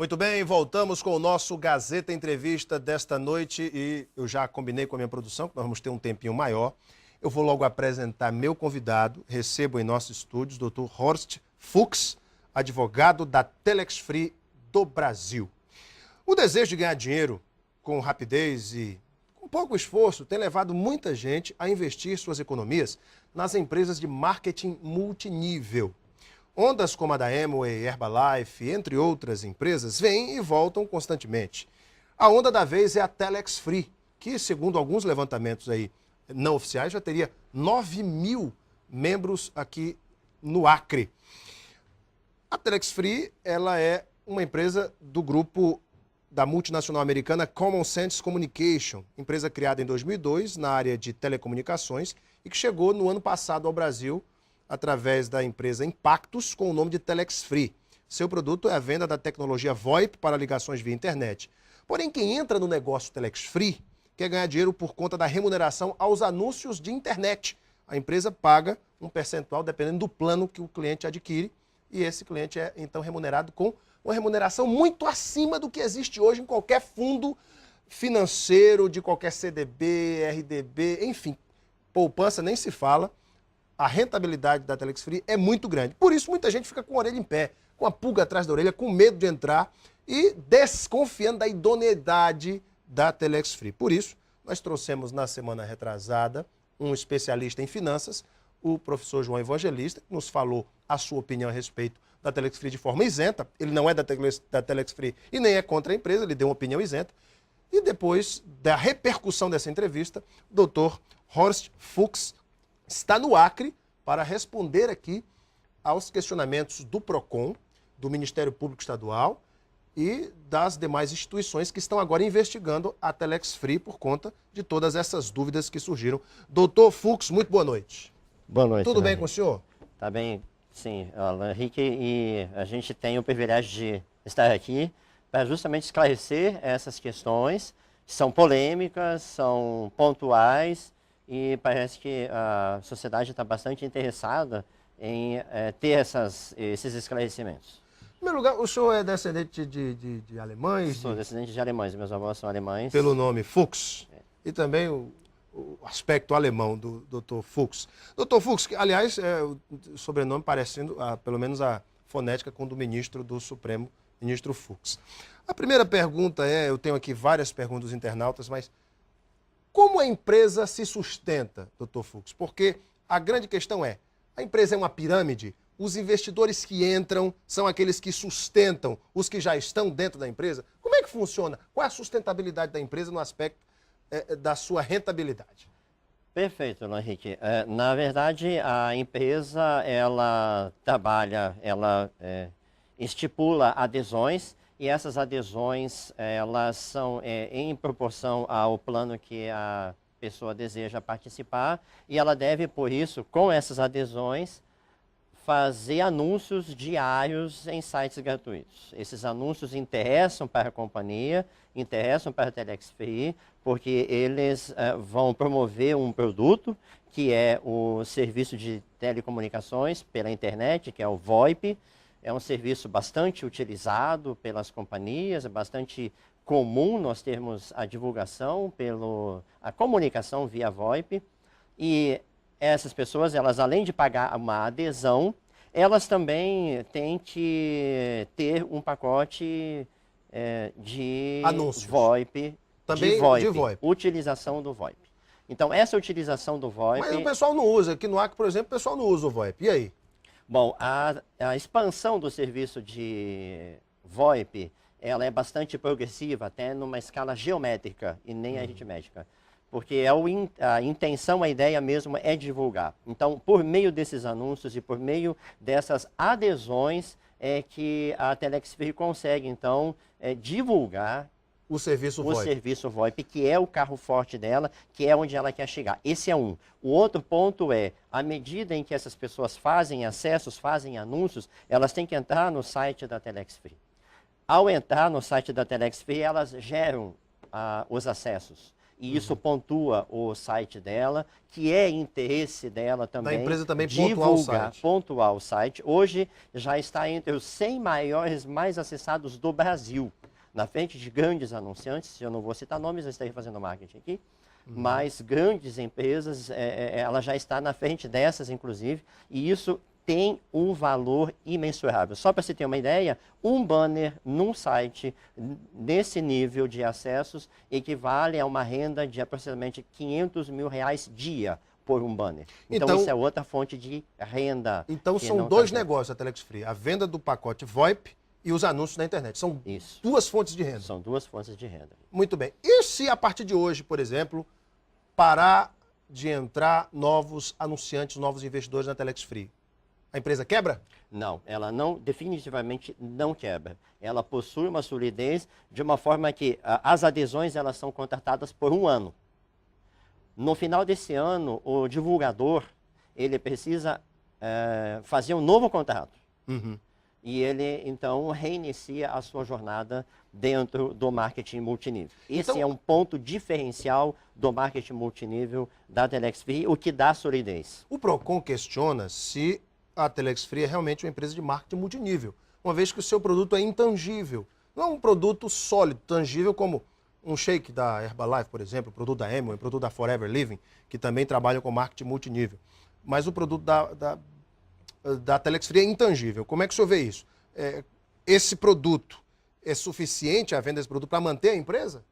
Muito bem, voltamos com o nosso Gazeta Entrevista desta noite e eu já combinei com a minha produção que nós vamos ter um tempinho maior. Eu vou logo apresentar meu convidado, recebo em nossos estúdios o Dr. Horst Fuchs, advogado da Telex Free do Brasil. O desejo de ganhar dinheiro com rapidez e com pouco esforço tem levado muita gente a investir suas economias nas empresas de marketing multinível. Ondas como a da Amway, Herbalife, entre outras empresas, vêm e voltam constantemente. A onda da vez é a Telex Free, que, segundo alguns levantamentos aí não oficiais, já teria 9 mil membros aqui no Acre. A Telex Free, ela é uma empresa do grupo da multinacional americana Common Sense Communication, empresa criada em 2002 na área de telecomunicações e que chegou no ano passado ao Brasil através da empresa Impactus, com o nome de Telex Free. Seu produto é a venda da tecnologia VoIP para ligações via internet. Porém, quem entra no negócio Telex Free quer ganhar dinheiro por conta da remuneração aos anúncios de internet. A empresa paga um percentual dependendo do plano que o cliente adquire e esse cliente é, então, remunerado com uma remuneração muito acima do que existe hoje em qualquer fundo financeiro, de qualquer CDB, RDB, enfim. Poupança nem se fala. A rentabilidade da Telex Free é muito grande. Por isso, muita gente fica com a orelha em pé, com a pulga atrás da orelha, com medo de entrar e desconfiando da idoneidade da Telex Free. Por isso, nós trouxemos na semana retrasada um especialista em finanças, o professor João Evangelista, que nos falou a sua opinião a respeito da Telex Free de forma isenta. Ele não é da Telex Free e nem é contra a empresa, ele deu uma opinião isenta. E depois da repercussão dessa entrevista, o Dr. Horst Fuchs está no Acre para responder aqui aos questionamentos do PROCON, do Ministério Público Estadual e das demais instituições que estão agora investigando a Telex Free por conta de todas essas dúvidas que surgiram. Doutor Fuchs, muito boa noite. Boa noite. Tudo bem com o senhor? Tá bem, sim, Alan Henrique, e a gente tem o privilégio de estar aqui para justamente esclarecer essas questões, que são polêmicas, são pontuais, e parece que a sociedade está bastante interessada em ter esses esclarecimentos. Em primeiro lugar, o senhor é descendente de alemães? Sou descendente de alemães, meus avós são alemães. Pelo nome Fuchs. E também o aspecto alemão do Dr. Fuchs. Dr. Fuchs, que, aliás, o sobrenome parecendo, pelo menos a fonética, com o do ministro do Supremo, ministro Fuchs. A primeira pergunta eu tenho aqui várias perguntas dos internautas, mas como a empresa se sustenta, Dr. Fuchs? Porque a grande questão é, a empresa é uma pirâmide? Os investidores que entram são aqueles que sustentam os que já estão dentro da empresa? Como é que funciona? Qual é a sustentabilidade da empresa no aspecto da sua rentabilidade? Perfeito, Henrique. Na verdade, a empresa, ela trabalha, ela estipula adesões, e essas adesões, elas são em proporção ao plano que a pessoa deseja participar, e ela deve, por isso, com essas adesões, fazer anúncios diários em sites gratuitos. Esses anúncios interessam para a companhia, interessam para a Telex Free, porque eles vão promover um produto, que é o serviço de telecomunicações pela internet, que é o VoIP. É um serviço bastante utilizado pelas companhias, é bastante comum nós termos a divulgação, a comunicação via VoIP. E essas pessoas, elas além de pagar uma adesão, elas também têm que ter um pacote de anúncios. VoIP, também de VoIP, de VoIP, utilização do VoIP. Então, essa utilização do VoIP... Mas o pessoal não usa, aqui no Acre, por exemplo, o pessoal não usa o VoIP, e aí? Bom, a expansão do serviço de VoIP, ela é bastante progressiva, até numa escala geométrica e nem aritmética. Porque a intenção, a ideia mesmo é divulgar. Então, por meio desses anúncios e por meio dessas adesões, é que a Telex Free consegue, então, divulgar o serviço VoIP, que é o carro forte dela, que é onde ela quer chegar. Esse é um. O outro ponto é, à medida em que essas pessoas fazem acessos, fazem anúncios, elas têm que entrar no site da Telex Free. Ao entrar no site da Telex Free, elas geram os acessos. e isso pontua o site dela, que é interesse dela também. Da empresa também divulgar, pontuar o site. Hoje já está entre os 100 maiores mais acessados do Brasil, na frente de grandes anunciantes, eu não vou citar nomes, eu estarei fazendo marketing aqui, mas grandes empresas, ela já está na frente dessas, inclusive, e isso tem um valor imensurável. Só para você ter uma ideia, um banner num site nesse nível de acessos equivale a uma renda de aproximadamente R$500 mil dia por um banner. Então isso é outra fonte de renda. Então são dois negócios a Telex Free, a venda do pacote VoIP e os anúncios na internet. São duas fontes de renda. São duas fontes de renda. Muito bem. E se a partir de hoje, por exemplo, parar de entrar novos anunciantes, novos investidores na Telex Free? A empresa quebra? Não, ela não, definitivamente não quebra. Ela possui uma solidez de uma forma que as adesões elas são contratadas por um ano. No final desse ano, o divulgador ele precisa fazer um novo contrato. E ele, então, reinicia a sua jornada dentro do marketing multinível. Esse é um ponto diferencial do marketing multinível da Telex Free, o que dá solidez. O Procon questiona se a Telex Free é realmente uma empresa de marketing multinível, uma vez que o seu produto é intangível. Não é um produto sólido, tangível, como um shake da Herbalife, por exemplo, o produto da Amway, o produto da Forever Living, que também trabalham com marketing multinível. Mas o produto da Telex Free é intangível. Como é que o senhor vê isso? Esse produto é suficiente, a venda desse produto, para manter a empresa?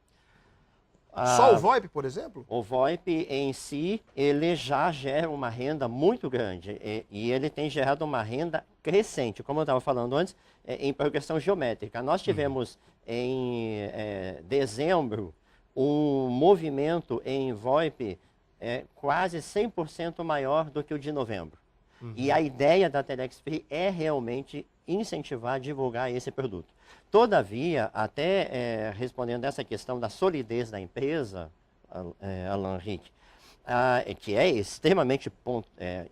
Só o VoIP, por exemplo? O VoIP em si, ele já gera uma renda muito grande e ele tem gerado uma renda crescente, como eu estava falando antes, em progressão geométrica. Nós tivemos em dezembro um movimento em VoIP quase 100% maior do que o de novembro. E a ideia da Telex Free é realmente incentivar, divulgar esse produto. Todavia, até respondendo essa questão da solidez da empresa, Alan Henrique, que é extremamente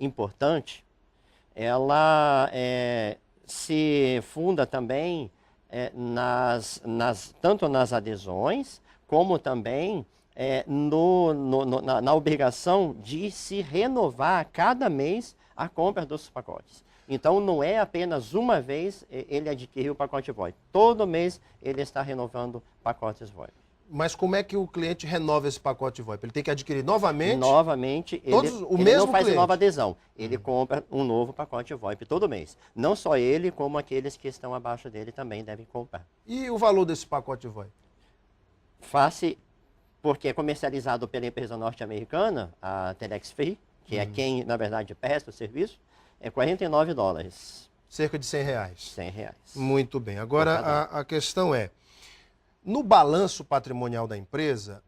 importante, ela se funda também tanto nas adesões, como também na obrigação de se renovar a cada mês a compra dos pacotes. Então, não é apenas uma vez ele adquirir o pacote VoIP. Todo mês ele está renovando pacotes VoIP. Mas como é que o cliente renova esse pacote VoIP? Ele tem que adquirir novamente? Novamente, ele não faz nova adesão. Ele compra um novo pacote VoIP todo mês. Não só ele, como aqueles que estão abaixo dele também devem comprar. E o valor desse pacote VoIP? Porque é comercializado pela empresa norte-americana, a Telex Free, que é quem, na verdade, presta o serviço, é $49. Cerca de R$100. R$100. Muito bem. Agora, a questão é, no balanço patrimonial da empresa,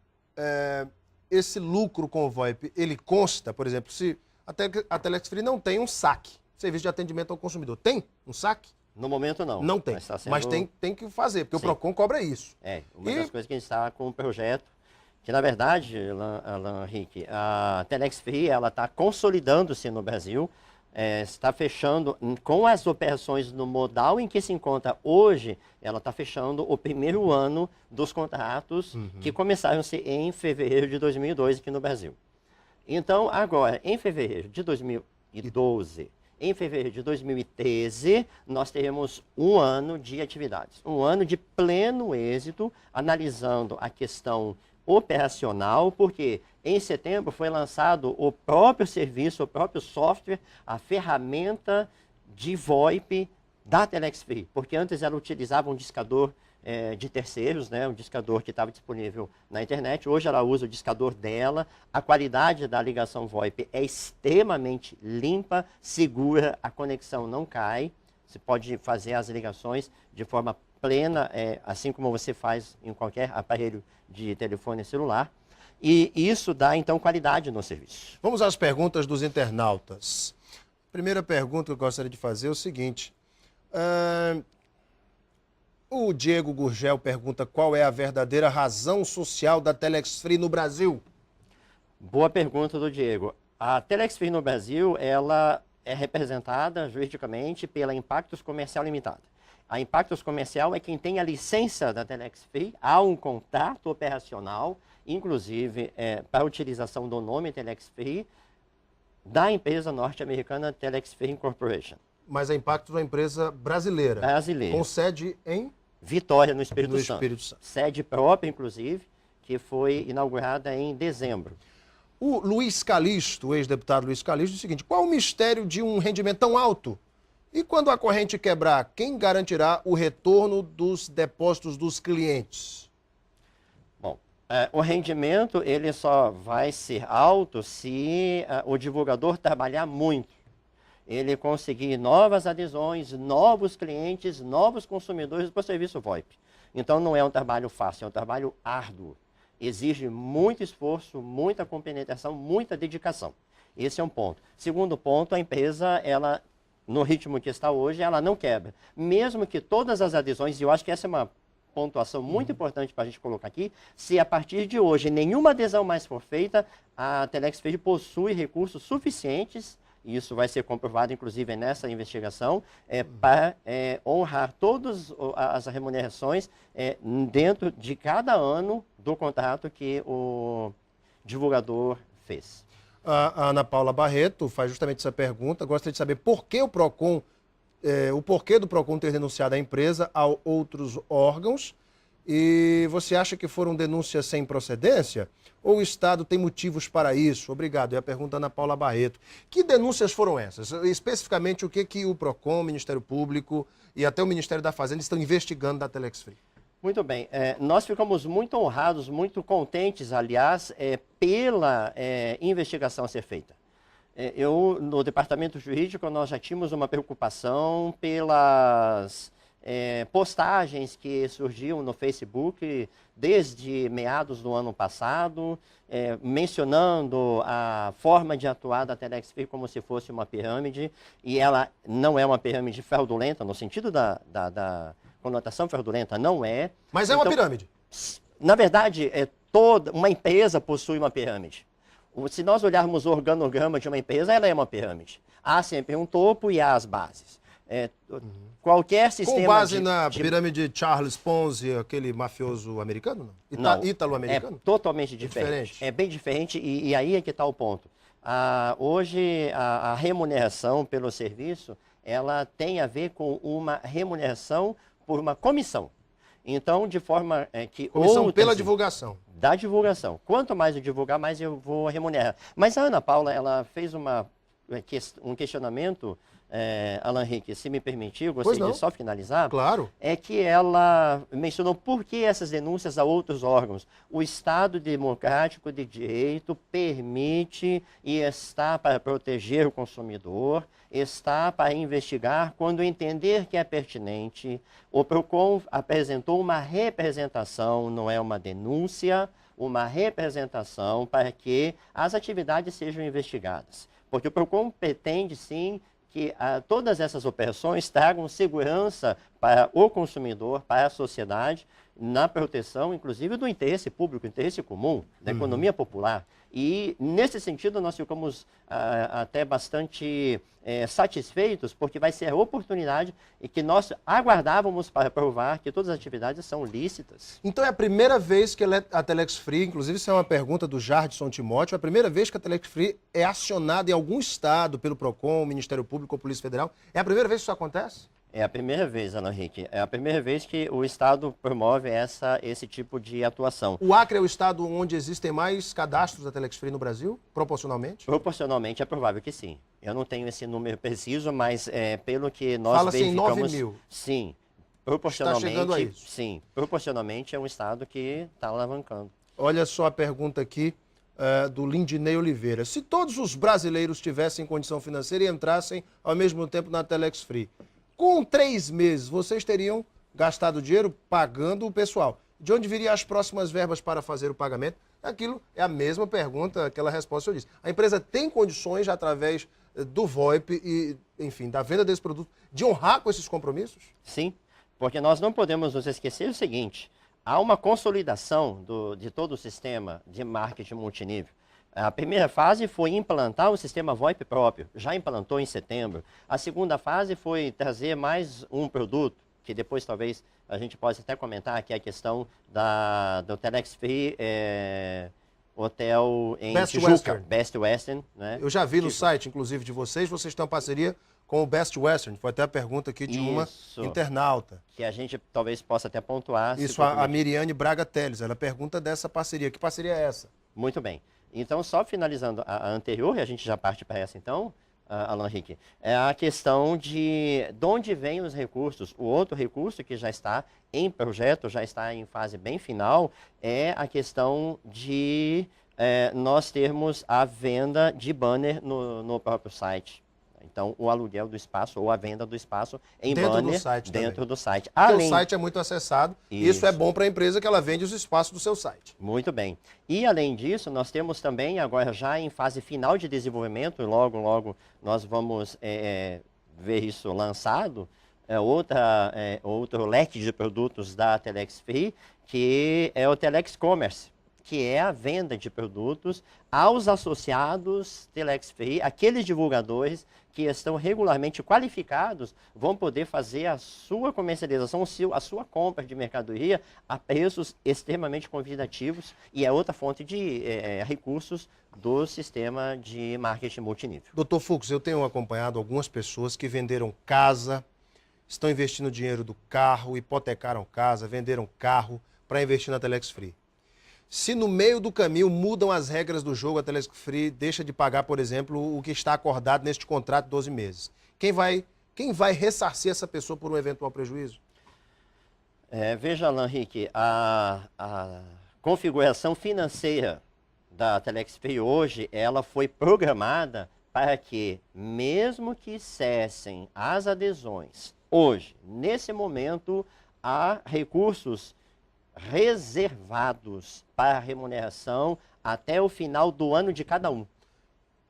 esse lucro com o VoIP, ele consta, por exemplo, se a Telex Free não tem um SAC, Serviço de Atendimento ao Consumidor, tem um SAC? No momento não. Não tem, mas tem que fazer, porque o Procon cobra isso. Uma das coisas que a gente está com o projeto, que na verdade, Alan Henrique, a Telex Free ela está consolidando-se no Brasil, está fechando, com as operações no modal em que se encontra hoje, ela está fechando o primeiro ano dos contratos que começaram-se em fevereiro de 2002 aqui no Brasil. Então, agora, em fevereiro de 2012, em fevereiro de 2013, nós teremos um ano de atividades, um ano de pleno êxito, analisando a questão operacional, porque em setembro foi lançado o próprio serviço, o próprio software, a ferramenta de VoIP da Telex Free, porque antes ela utilizava um discador de terceiros, né, um discador que estava disponível na internet, hoje ela usa o discador dela, a qualidade da ligação VoIP é extremamente limpa, segura, a conexão não cai, você pode fazer as ligações de forma plena, assim como você faz em qualquer aparelho de telefone celular. E isso dá, então, qualidade no serviço. Vamos às perguntas dos internautas. Primeira pergunta que eu gostaria de fazer é o seguinte. O Diego Gurgel pergunta qual é a verdadeira razão social da Telex Free no Brasil? Boa pergunta do Diego. A Telex Free no Brasil, ela é representada juridicamente pela Impactos Comercial Limitada. A Impactos Comercial é quem tem a licença da Telex Free, há um contrato operacional, inclusive para a utilização do nome Telex Free, da empresa norte-americana Telex Free Incorporation. Mas a Impactos é uma empresa brasileira. Brasileira. Com sede em Vitória, no Espírito no Santo. Espírito Santo. Sede própria, inclusive, que foi inaugurada em dezembro. O Luiz Calixto, o ex-deputado Luiz Calixto, diz o seguinte: qual o mistério de um rendimento tão alto? E quando a corrente quebrar, quem garantirá o retorno dos depósitos dos clientes? Bom, o rendimento ele só vai ser alto se o divulgador trabalhar muito. Ele conseguir novas adesões, novos clientes, novos consumidores para o serviço VoIP. Então não é um trabalho fácil, é um trabalho árduo. Exige muito esforço, muita compenetração, muita dedicação. Esse é um ponto. Segundo ponto, a empresa, ela, no ritmo que está hoje, ela não quebra. Mesmo que todas as adesões, e eu acho que essa é uma pontuação muito importante para a gente colocar aqui, se a partir de hoje nenhuma adesão mais for feita, a Telex Free possui recursos suficientes, e isso vai ser comprovado, inclusive, nessa investigação, para honrar todas as remunerações dentro de cada ano do contrato que o divulgador fez. A Ana Paula Barreto faz justamente essa pergunta. Gostaria de saber por que o PROCON, o porquê do PROCON ter denunciado a empresa a outros órgãos. E você acha que foram denúncias sem procedência? Ou o Estado tem motivos para isso? Obrigado. É a pergunta da Ana Paula Barreto. Que denúncias foram essas? Especificamente, o que o PROCON, o Ministério Público e até o Ministério da Fazenda estão investigando da Telex Free? Muito bem. Nós ficamos muito honrados, muito contentes, aliás, pela investigação a ser feita. No departamento jurídico, nós já tínhamos uma preocupação pelas postagens que surgiam no Facebook desde meados do ano passado, mencionando a forma de atuar da Telex Free como se fosse uma pirâmide, e ela não é uma pirâmide fraudulenta, no sentido da conotação fraudulenta, não é. Mas é uma pirâmide. Na verdade, toda uma empresa possui uma pirâmide. Se nós olharmos o organograma de uma empresa, ela é uma pirâmide. Há sempre um topo e há as bases. Qualquer sistema com base na pirâmide de Charles Ponzi, aquele mafioso americano? Não. Ítalo-americano? É totalmente diferente. É bem diferente e aí é que está o ponto. Hoje, a remuneração pelo serviço, ela tem a ver com uma remuneração por uma comissão. Então, de forma que... Comissão pela divulgação. Da divulgação. Quanto mais eu divulgar, mais eu vou remunerar. Mas a Ana Paula, ela fez um questionamento, Alan Henrique, se me permitir, eu gostaria de só finalizar. Claro. É que ela mencionou por que essas denúncias a outros órgãos. O Estado Democrático de Direito permite e está para proteger o consumidor, está para investigar quando entender que é pertinente. O PROCON apresentou uma representação, não é uma denúncia, uma representação para que as atividades sejam investigadas. Porque o PROCON pretende, sim, que todas essas operações tragam segurança para o consumidor, para a sociedade, na proteção, inclusive, do interesse público, interesse comum, da economia popular. E, nesse sentido, nós ficamos até bastante satisfeitos, porque vai ser a oportunidade e que nós aguardávamos para provar que todas as atividades são lícitas. Então é a primeira vez que a Telex Free, inclusive isso é uma pergunta do Jardson Timóteo, é a primeira vez que a Telex Free é acionada em algum estado pelo PROCON, Ministério Público ou Polícia Federal? É a primeira vez que isso acontece? É a primeira vez, Alan Henrique. É a primeira vez que o Estado promove esse tipo de atuação. O Acre é o estado onde existem mais cadastros da Telex Free no Brasil, proporcionalmente? Proporcionalmente é provável que sim. Eu não tenho esse número preciso, mas pelo que nós Fala-se verificamos... em 9 mil. Sim. Proporcionalmente, está chegando a isso. Sim. Proporcionalmente é um estado que está alavancando. Olha só a pergunta aqui do Lindinei Oliveira. Se todos os brasileiros tivessem condição financeira e entrassem ao mesmo tempo na Telex Free, com 3 meses, vocês teriam gastado dinheiro pagando o pessoal. De onde viriam as próximas verbas para fazer o pagamento? Aquilo é a mesma pergunta, aquela resposta que eu disse. A empresa tem condições, através do VoIP e, enfim, da venda desse produto, de honrar com esses compromissos? Sim, porque nós não podemos nos esquecer o seguinte, há uma consolidação de todo o sistema de marketing multinível. A primeira fase foi implantar o sistema VoIP próprio, já implantou em setembro. A segunda fase foi trazer mais um produto, que depois talvez a gente possa até comentar, que é a questão do Telex Free Hotel em Best Tijuca, Western. Best Western, né? Eu já vi no site, inclusive, de vocês têm uma parceria com o Best Western. Foi até a pergunta aqui de uma Isso. internauta. Que a gente talvez possa até pontuar. Isso, a Miriane Braga Teles, ela pergunta dessa parceria. Que parceria é essa? Muito bem. Então, só finalizando a anterior, e a gente já parte para essa então, Alan Henrique, é a questão de onde vêm os recursos. O outro recurso que já está em projeto, já está em fase bem final, é a questão de nós termos a venda de banner no próprio site. Então, o aluguel do espaço ou a venda do espaço em banner dentro do site. Porque o site é muito acessado e isso é bom para a empresa que ela vende os espaços do seu site. Muito bem. E, além disso, nós temos também, agora já em fase final de desenvolvimento, e logo, logo nós vamos ver isso lançado, outro leque de produtos da Telex Free, que é o Telex Commerce, que é a venda de produtos aos associados Telex Free, aqueles divulgadores que estão regularmente qualificados, vão poder fazer a sua comercialização, a sua compra de mercadoria a preços extremamente convidativos e é outra fonte de recursos do sistema de marketing multinível. Dr. Fux, eu tenho acompanhado algumas pessoas que venderam casa, estão investindo dinheiro do carro, hipotecaram casa, venderam carro para investir na Telex Free. Se no meio do caminho mudam as regras do jogo, a Telex Free deixa de pagar, por exemplo, o que está acordado neste contrato de 12 meses. Quem vai ressarcir essa pessoa por um eventual prejuízo? Veja, Alan Henrique, a configuração financeira da Telex Free hoje, ela foi programada para que, mesmo que cessem as adesões, hoje, nesse momento, há recursos reservados para remuneração até o final do ano de cada um.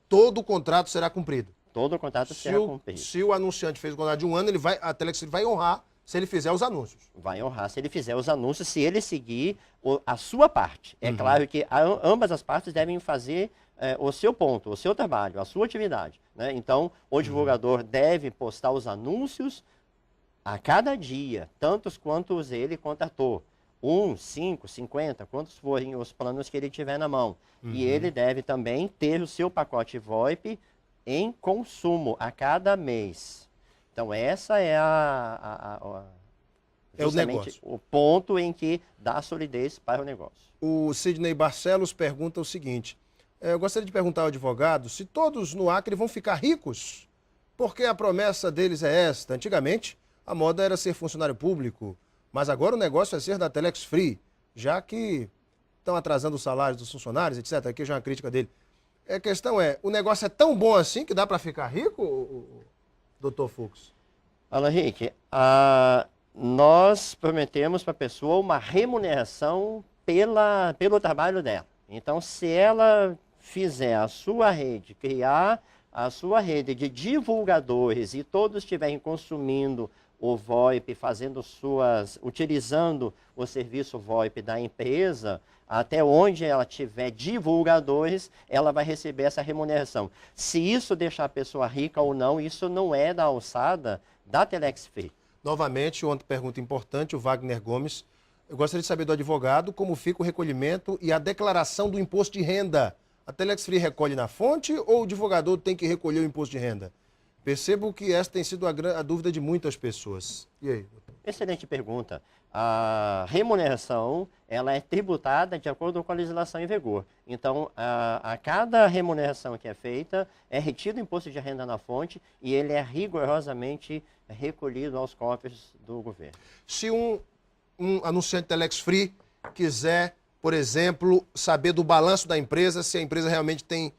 Todo o contrato será cumprido? Todo o contrato será cumprido. Se o anunciante fez o contrato de um ano, a Telex vai honrar se ele fizer os anúncios. Vai honrar se ele fizer os anúncios, se ele seguir a sua parte. É claro que ambas as partes devem fazer o seu ponto, o seu trabalho, a sua atividade, né? Então, o divulgador deve postar os anúncios a cada dia, tantos quantos ele contratou. 1, 5, 50, quantos forem os planos que ele tiver na mão. E ele deve também ter o seu pacote VoIP em consumo a cada mês. Então, essa é o negócio. O ponto em que dá solidez para o negócio. O Sidney Barcelos pergunta o seguinte, eu gostaria de perguntar ao advogado se todos no Acre vão ficar ricos, porque a promessa deles é esta. Antigamente, a moda era ser funcionário público, mas agora o negócio é ser da Telex Free, já que estão atrasando os salários dos funcionários, etc. Aqui já é uma crítica dele. A questão é, o negócio é tão bom assim que dá para ficar rico, Dr. Fux? Alan Henrique, nós prometemos para a pessoa uma remuneração pelo trabalho dela. Então, se ela fizer a sua rede, criar a sua rede de divulgadores e todos estiverem consumindo o VoIP, utilizando o serviço VoIP da empresa, até onde ela tiver divulgadores, ela vai receber essa remuneração. Se isso deixar a pessoa rica ou não, isso não é da alçada da Telex Free. Novamente, outra pergunta importante, o Wagner Gomes. Eu gostaria de saber do advogado como fica o recolhimento e a declaração do imposto de renda. A Telex Free recolhe na fonte ou o divulgador tem que recolher o imposto de renda? Percebo que essa tem sido a dúvida de muitas pessoas. E aí, doutor? Excelente pergunta. A remuneração, ela é tributada de acordo com a legislação em vigor. Então, a cada remuneração que é feita, é retido o imposto de renda na fonte e ele é rigorosamente recolhido aos cofres do governo. Se um anunciante Telex Free quiser, por exemplo, saber do balanço da empresa, se a empresa realmente tem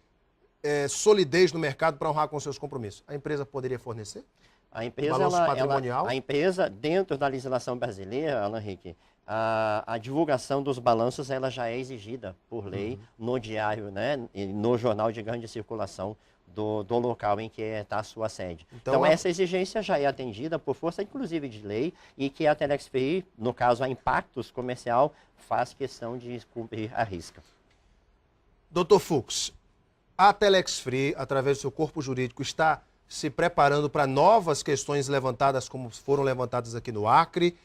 solidez no mercado para honrar com seus compromissos, a empresa poderia fornecer? A empresa, balanço patrimonial? a empresa, dentro da legislação brasileira, Alan Henrique, a divulgação dos balanços ela já é exigida por lei no diário, né, e no jornal de grande circulação do local em que está a sua sede. Então essa exigência já é atendida por força, inclusive, de lei, e que a Telex Free, no caso a Impactos Comercial, faz questão de cumprir a risca. Dr. Fux, a Telex Free, através do seu corpo jurídico, está se preparando para novas questões levantadas, como foram levantadas aqui no Acre,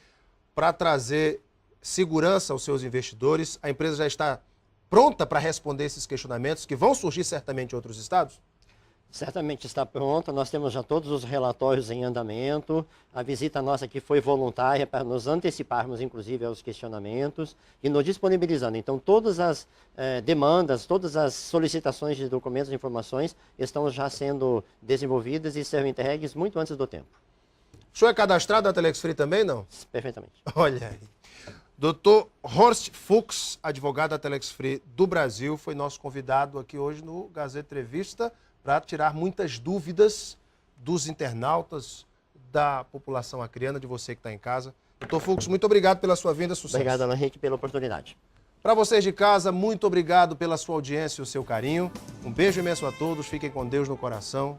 para trazer segurança aos seus investidores. A empresa já está pronta para responder esses questionamentos que vão surgir certamente em outros estados? Certamente está pronta, nós temos já todos os relatórios em andamento, a visita nossa aqui foi voluntária para nos anteciparmos, inclusive, aos questionamentos e nos disponibilizando. Então, todas as demandas, todas as solicitações de documentos e informações estão já sendo desenvolvidas e serão entregues muito antes do tempo. O senhor é cadastrado da Telex Free também, não? Perfeitamente. Olha aí. Dr. Horst Fuchs, advogado da Telex Free do Brasil, foi nosso convidado aqui hoje no Gazeta Entrevista, para tirar muitas dúvidas dos internautas, da população acreana, de você que está em casa. Dr. Fuchs, muito obrigado pela sua vinda, sucesso. Obrigado, Alan Henrique, pela oportunidade. Para vocês de casa, muito obrigado pela sua audiência e o seu carinho. Um beijo imenso a todos, fiquem com Deus no coração.